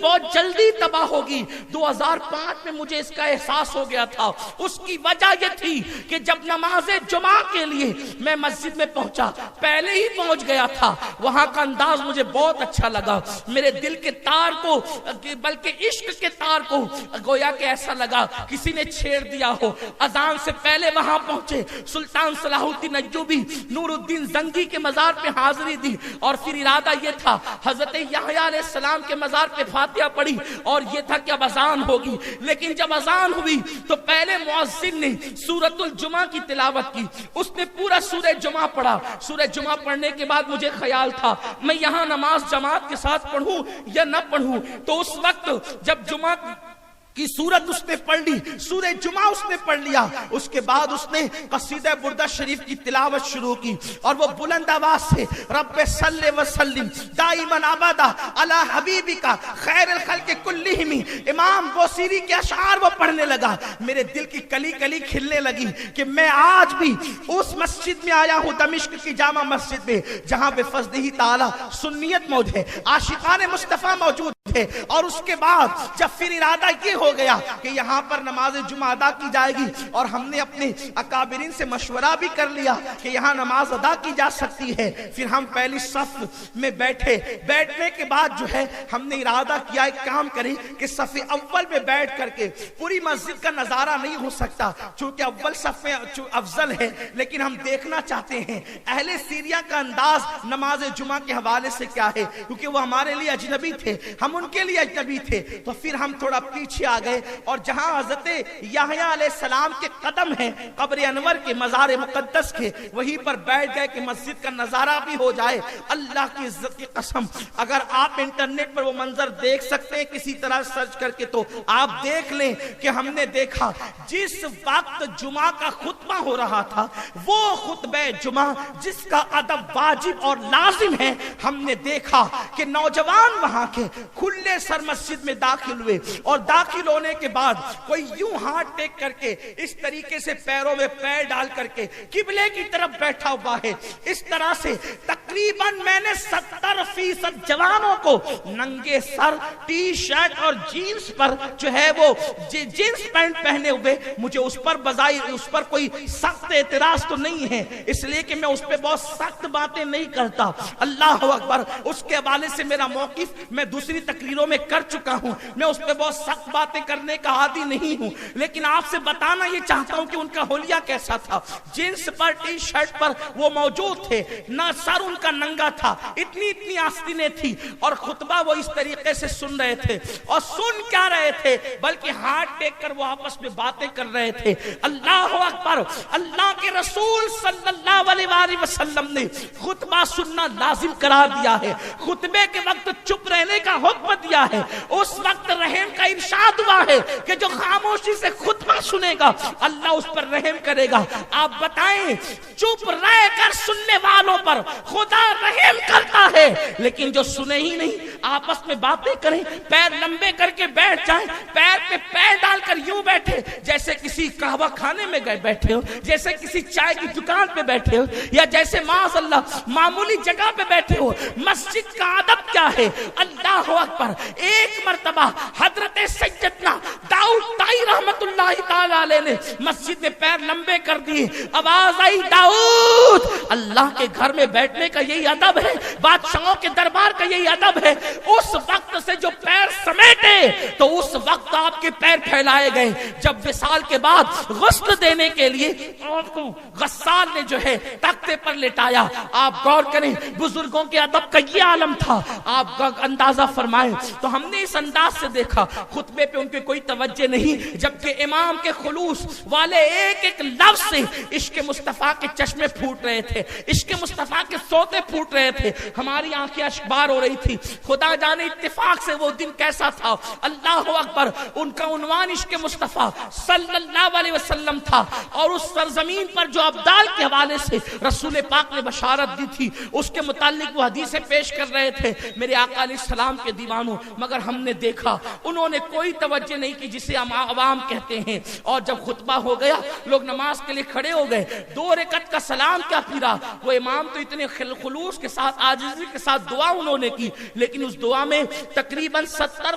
بہت جلدی تباہ ہوگی۔ 2005 میں مجھے اس کا احساس ہو گیا تھا۔ اس کی وجہ یہ تھی کہ جب نماز جمعہ کے لیے میں مسجد میں پہنچا، پہلے ہی پہنچ گیا تھا، وہاں کا انداز مجھے بہت اچھا لگا۔ میرے دل کے تار کو، بلکہ عشق کے تار کو گویا کہ ایسا لگا کسی نے چھیڑ دیا ہو۔ اذان سے پہلے وہاں پہنچے، سلطان صلاح الدین ایوبی، نور الدین زنگی کے مزار پہ حاضری دی، اور پھر ارادہ یہ تھا حضرت یحییٰ علیہ السلام کے مزار پہ فاتحہ پڑھی، اور یہ تھا کہ اب اذان ہوگی۔ لیکن جب اذان ہوئی تو پہلے مؤذن نے سورۃ الجمعہ کی تلاوت کی، اس نے پورا سورہ جمعہ پڑھا۔ سورہ جمعہ پڑھنے کے بعد مجھے خیال تھا میں یہاں نماز جماعت کے ساتھ پڑھوں یا نہ پڑھوں، تو اس وقت جب جمعہ کی سورت اس نے پڑھ لی، سورہ جمعہ اس نے پڑھ لیا، اس کے بعد اس نے قصیدہ بردہ شریف کی تلاوت شروع کی، اور وہ بلند آواز سے رب صلی وسلم دائما ابدا علی حبیبک خیر الخلق کلہم، امام بوصیری کے اشعار وہ پڑھنے لگا۔ میرے دل کی کلی کلی کھلنے لگی کہ میں آج بھی اس مسجد میں آیا ہوں، دمشق کی جامع مسجد میں، جہاں بے فضلہ تعالی سنیت موجود ہے، عاشقان مصطفیٰ موجود ہے۔ اور اس کے بعد جب پھر ارادہ یہ ہو گیا کہ یہاں پر نماز جمعہ ادا کی جائے گی، اور ہم نے اپنے اکابرین سے مشورہ بھی کر لیا کہ یہاں نماز ادا کی جا سکتی ہے، پھر ہم پہلی صف میں بیٹھے۔ بیٹھنے کے بعد جو ہے ہم نے ارادہ کیا ایک کام کریں کہ صف اول میں بیٹھ کر کے، پوری مسجد کا نظارہ نہیں ہو سکتا چونکہ اول صف میں افضل ہے، لیکن ہم دیکھنا چاہتے ہیں اہل سیریا کا انداز نماز جمعہ کے حوالے سے کیا ہے، کیونکہ وہ ہمارے لیے اجنبی تھے، ہم ان کے لیے اجنبی تھے۔ تو پھر ہم تھوڑا پیچھے آ گئے، اور جہاں حضرت یحییٰ علیہ السلام کے قدم ہیں قبر انور کے، مزار مقدس کے، وہیں پر بیٹھ گئے کہ مسجد کا نظارہ بھی ہو جائے۔ اللہ کی عزت کی قسم، اگر آپ انٹرنیٹ پر وہ منظر دیکھ سکتے ہیں کسی طرح سرچ کر کے، تو آپ دیکھ لیں کہ ہم نے دیکھا جس وقت جمعہ کا خطبہ ہو رہا تھا، وہ خطبہ جمعہ جس کا ادب واجب اور لازم ہے، ہم نے دیکھا کہ نوجوان وہاں کے کھلے سر مسجد میں داخل ہوئے، اور داخل ہونے کے بعد کوئی یوں ہاتھ ٹیک کر کے اس طریقے سے پیروں میں پیر ڈال کر کے قبلے کی طرف بیٹھا ہوا ہے۔ اس طرح سے تقریباً میں نے 70% جوانوں کو ننگے سر، ٹی شرٹ اور جینز پر جو ہے وہ جینز پینٹ پہنے ہوئے، مجھے اس پر بظاہر اس پر کوئی سخت اعتراض تو نہیں ہے، اس لیے کہ میں اس پہ بہت سخت باتیں نہیں کرتا، اللہ اکبر، اس کے حوالے سے میرا موقف میں دوسری تقریروں میں کر چکا ہوں، میں اس پہ بہت سخت باتیں کرنے کا عادی نہیں ہوں، لیکن آپ سے بتانا یہ چاہتا ہوں کہ ان کا حلیہ کیسا تھا۔ جینس پر، ٹی شرٹ پر وہ موجود تھے، نہ سر ان کا ننگا تھا، اتنی آستینیں تھی، اور خطبہ وہ اس طریقے سے سن رہے تھے، اور سن کیا رہے تھے بلکہ ہاتھ ٹیک کر وہ آپس میں باتیں کر رہے تھے۔ اللہ اکبر، اللہ کے رسول صلی اللہ علیہ وآلہ وسلم نے خطبہ سننا لازم قرار دیا ہے، خطبے کے وقت چپ رہنے کا حکم دیا ہے، اس وقت رحم کا ارشاد ہوا ہے کہ جو خاموشی سے خطبہ سنے گا اللہ اس پر رحم کرے گا۔ آپ بتائیں، چپ رہ کر سننے والوں پر خدا رحم کرتا ہے، لیکن جو سنے ہی نہیں، آپس میں باتیں کریں، پیر لمبے کر کے بیٹھ جائیں، پیر پہ پیر ڈال کر یوں بیٹھے جیسے کسی قہوہ خانے میں گئے بیٹھے ہو، جیسے کسی چائے کی دکان پہ بیٹھے ہو، یا جیسے معاذ اللہ معمولی جگہ پہ بیٹھے ہو۔ مسجد کا ادب کیا ہے؟ اللہ اکبر، ایک مرتبہ حضرت سیدنا داؤد طائی رحمت اللہ تعالی علیہ نے مسجد میں پیر لمبے کر دیے، آواز آئی داؤد، اللہ کے گھر میں بیٹھنے کا یہی ادب ہے، بادشاہوں کے دربار کا یہی ادب ہے۔ اس وقت سے جو پیر سمیٹے تو اس وقت آپ کے پیر پھیلائے گئے۔ جب وصال کے بعد غسل دینے کے لیے آپ کو غسال نے جو ہے تختے پر لٹایا، آپ غور کریں بزرگوں کے ادب کا یہ عالم تھا، آپ کا اندازہ فرمائیں۔ تو ہم نے اس انداز سے دیکھا خطبے پہ ان کے کوئی توجہ نہیں، جبکہ امام کے خلوص والے ایک ایک لفظ سے عشق مصطفیٰ کے چشمے پھوٹ رہے تھے، عشق مصطفیٰ کے سوتے پھوٹ رہے تھے، ہماری آنکھیں اشکبار ہو رہی تھی۔ خدا جانے اتفاق سے وہ دن کیسا تھا، اللہ اکبر، ان کا عنوان عشق مصطفیٰ صلی اللہ علیہ وسلم تھا، اور اس سرزمین پر جو ابدال کے حوالے سے رسول پاک نے بشارت دی تھی اس کے متعلق وہ حدیثیں پیش کر رہے تھے میرے آقا علیہ السلام کے دیوانوں، مگر ہم نے دیکھا انہوں نے کوئی توجہ نہیں کی جسے ہم عوام کہتے ہیں۔ اور جب خطبہ ہو گیا لوگ نماز کے لیے کھڑے ہو گئے، 2 رکعت کا سلام کیا پھرا، وہ امام تو اتنے خلوص کے ساتھ عاجزی کے ساتھ دعا انہوں نے کی، لیکن اس دعا میں تقریباً 70